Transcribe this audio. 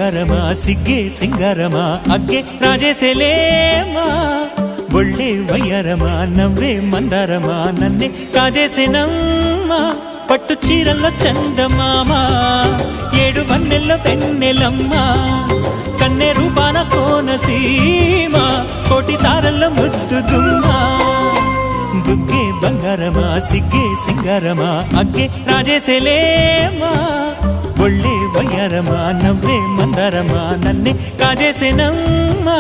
వయ్యారమా సిగ్గే సింగారమా అగ్గే రాజేసేలేమా ఒళ్ళే వయ్యారమా నవ్వే మందారమా నన్నే కాజేసేనమ్మా పట్టు చీరల్లో చందమామా ఏడు వన్నెల్లో పెన్నెలమ్మా కన్నె రూపాన కోనసీమ కోటి తారల్లో ముద్దుదుమ్మా బుగ్గే బంగారమా సిగ్గే సింగారమా అగ్గే రాజేసేలేమా ఒళ్ళే వయ్యారమా నవ్వే మందారమా నన్నే కాజేసేనమ్మా